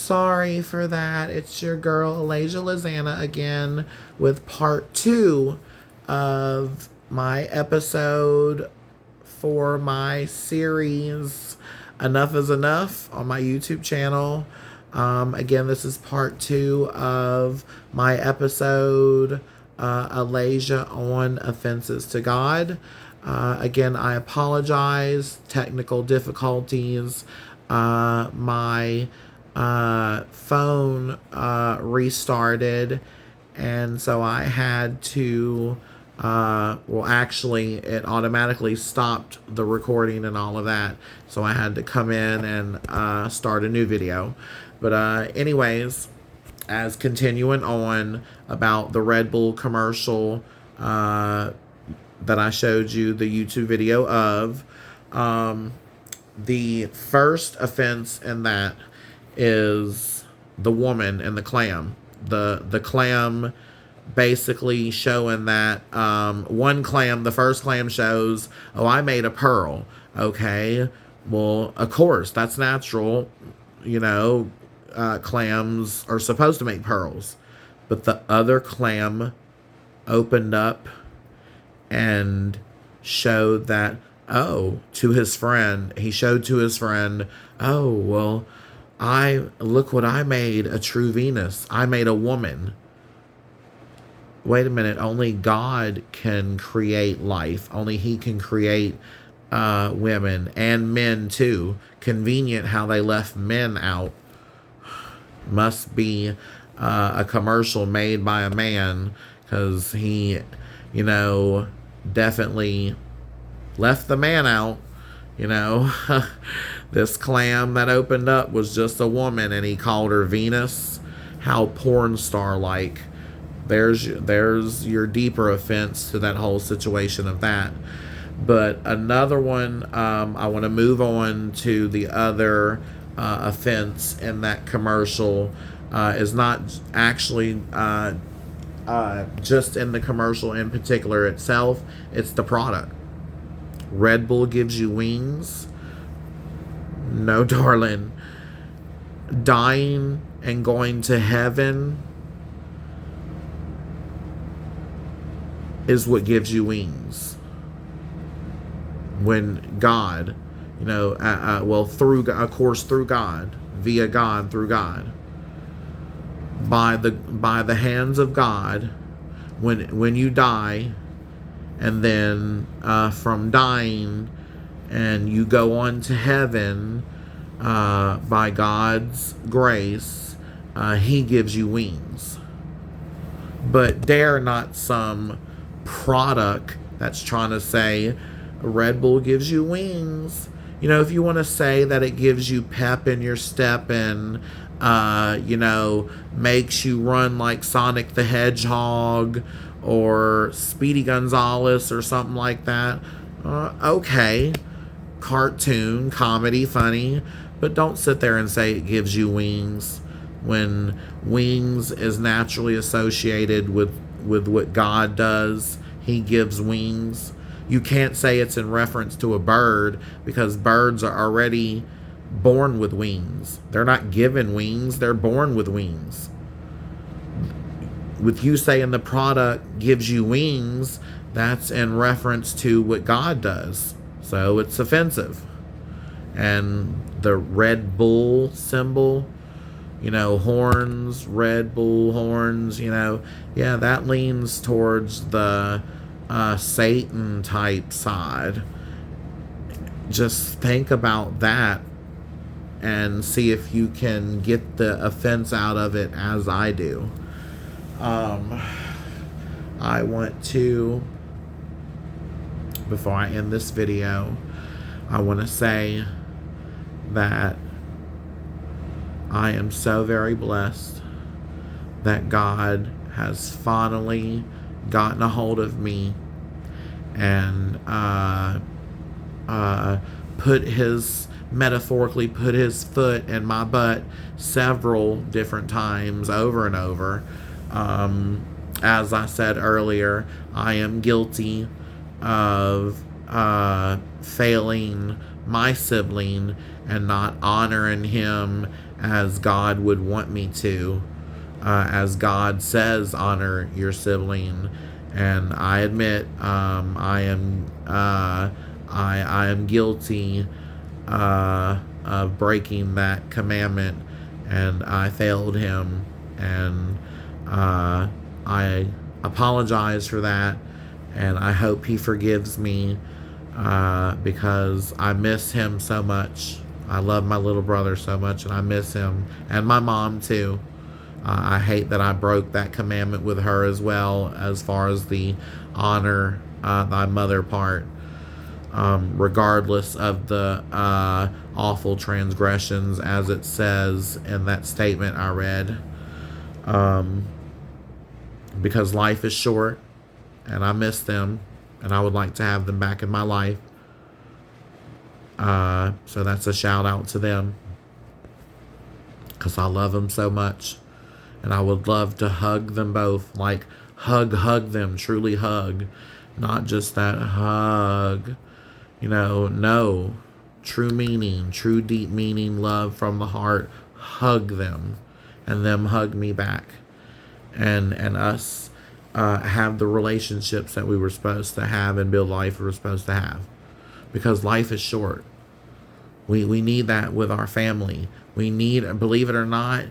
sorry for that. It's your girl, Alaizah Lizana, again with part 2 of my episode for my series Enough is Enough on my YouTube channel. Again, this is part 2 of my episode, Alaizah on Offenses to God. Again, I apologize. Technical difficulties. My phone restarted, and so I had to, well, actually, it automatically stopped the recording and all of that, so I had to come in and start a new video. But anyways, as continuing on about the Red Bull commercial that I showed you the YouTube video of, the first offense in that is the woman and the clam. The clam basically showing that one clam, the first clam shows, oh, I made a pearl. Okay, well, of course, that's natural. You know, clams are supposed to make pearls. But the other clam opened up and showed that, oh, to his friend, he showed to his friend, oh, well, look what I made, a true Venus. I made a woman. Wait a minute, only God can create life. Only he can create women and men too. Convenient how they left men out. Must be a commercial made by a man, because he, you know, definitely left the man out. You know, this clam that opened up was just a woman, and he called her Venus. How porn star like. There's your deeper offense to that whole situation of that. But another one, I want to move on to the other offense in that commercial. Is not actually just in the commercial in particular itself. It's the product. Red Bull gives you wings. No, darling. Dying and going to heaven is what gives you wings. When God, you know, well, through, of course, through God, via God, through God, by the hands of God, when you die, and then from dying, and you go on to heaven by God's grace, he gives you wings. But dare not some product that's trying to say Red Bull gives you wings. You know, if you want to say that it gives you pep in your step and you know, makes you run like Sonic the Hedgehog or Speedy Gonzales or something like that, okay, cartoon, comedy, funny, but don't sit there and say it gives you wings when wings is naturally associated with what God does. He gives wings. You can't say it's in reference to a bird, because birds are already born with wings. They're not given wings, they're born with wings. With you saying the product gives you wings, that's in reference to what God does. So it's offensive. And the Red Bull symbol, you know, horns, Red Bull horns, you know, yeah, that leans towards the Satan type side. Just think about that and see if you can get the offense out of it as I do. I want to, before I end this video, I want to say that I am so very blessed that God has finally gotten a hold of me and metaphorically put his foot in my butt several different times over and over. As I said earlier, I am guilty of failing my sibling and not honoring him as God would want me to, as God says, honor your sibling. And I admit, I am guilty of breaking that commandment, and I failed him, and I apologize for that, and I hope he forgives me, because I miss him so much. I love my little brother so much, and I miss him, and my mom too. I hate that I broke that commandment with her as well, as far as the honor thy mother part, regardless of the awful transgressions, as it says in that statement I read. Because life is short, and I miss them, and I would like to have them back in my life. So that's a shout out to them, because I love them so much. And I would love to hug them both, like hug them, truly hug. Not just that hug, no. True meaning, true deep meaning, love from the heart. Hug them, and them hug me back. And us have the relationships that we were supposed to have and build life we were supposed to have. Because life is short. We need that with our family. We need, believe it or not,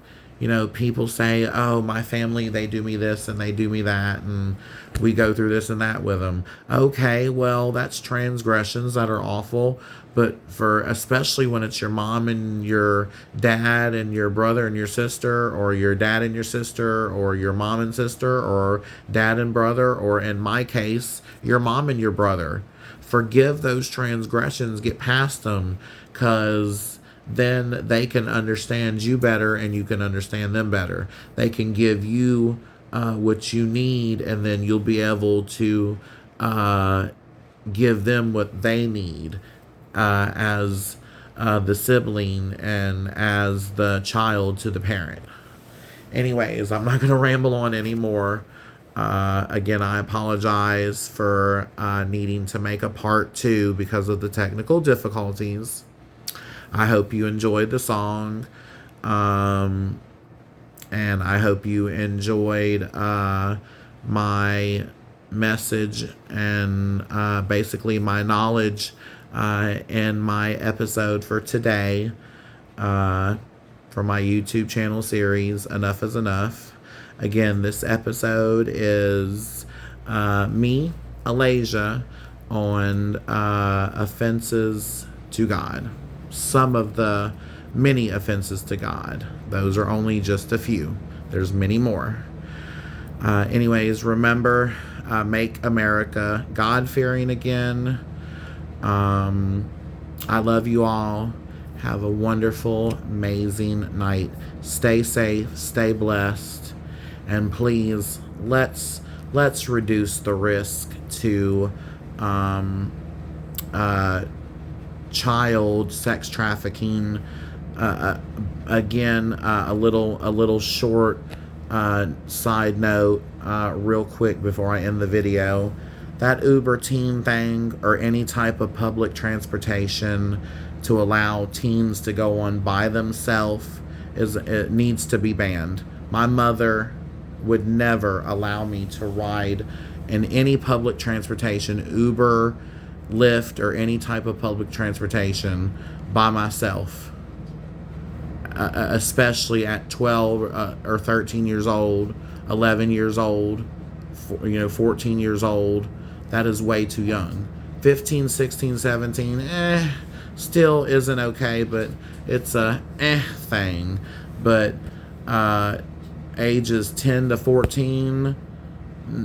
people say, oh, my family, they do me this and they do me that, and we go through this and that with them. Okay, well, that's transgressions that are awful, but especially when it's your mom and your dad and your brother and your sister, or your dad and your sister, or your mom and sister, or dad and brother, or in my case, your mom and your brother. Forgive those transgressions, get past them, because then they can understand you better and you can understand them better. They can give you what you need, and then you'll be able to give them what they need, as the sibling and as the child to the parent. Anyways, I'm not going to ramble on anymore. Again, I apologize for needing to make a part 2 because of the technical difficulties. I hope you enjoyed the song, and I hope you enjoyed my message and basically my knowledge in my episode for today, for my YouTube channel series, Enough is Enough. Again, this episode is me, Alaizah, on offenses to God. Some of the many offenses to God. Those are only just a few. There's many more. Anyways, remember, make America God-fearing again. I love you all. Have a wonderful, amazing night. Stay safe, stay blessed, and please, let's reduce the risk to child sex trafficking. Again, a little short side note, real quick before I end the video. That Uber teen thing, or any type of public transportation to allow teens to go on by themselves, it needs to be banned. My mother would never allow me to ride in any public transportation, Uber, Lyft, or any type of public transportation, by myself, especially at 12 or 13 years old, 11 years old, 14 years old. That is way too young. 15, 16, 17, still isn't okay, but it's a thing. But ages 10 to 14,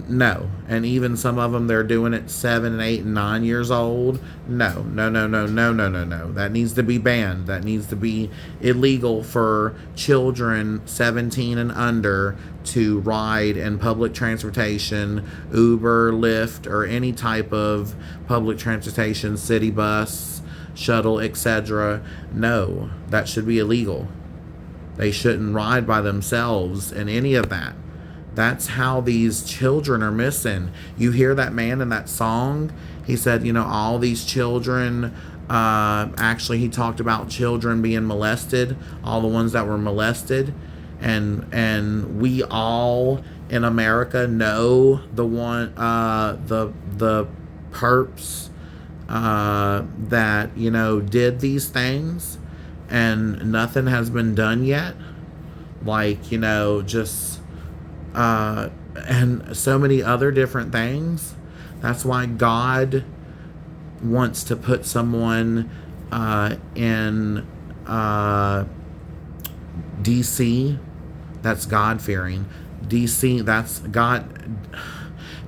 no. And even some of them, they're doing it 7 and 8 and 9 years old. No. That needs to be banned. That needs to be illegal for children 17 and under to ride in public transportation, Uber, Lyft, or any type of public transportation, city bus, shuttle, etc. No, that should be illegal. They shouldn't ride by themselves in any of that. That's how these children are missing. You hear that man in that song? He said, all these children Actually, he talked about children being molested, all the ones that were molested, and we all in America know the perps that did these things, and nothing has been done yet. Like just and so many other different things. That's why God wants to put someone in DC that's God fearing. DC that's God.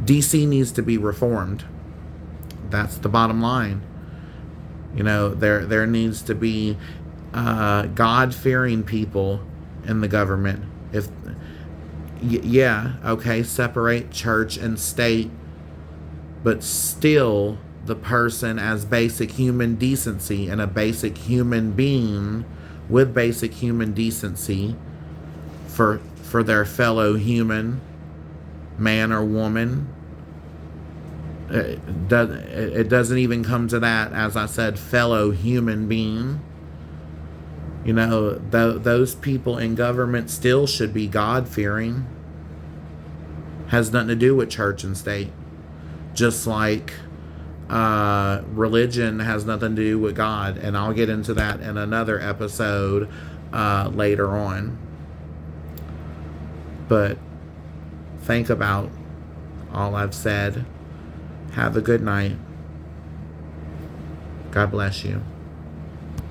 DC needs to be reformed. That's the bottom line. There needs to be God fearing people in the government. If yeah, okay, separate church and state, but still the person as basic human decency and a basic human being with basic human decency for their fellow human man or woman. It doesn't even come to that. As I said, fellow human being. Those people in government still should be God fearing. Has nothing to do with church and state. Just like religion has nothing to do with God, and I'll get into that in another episode later on. But think about all I've said. Have a good night. God bless you.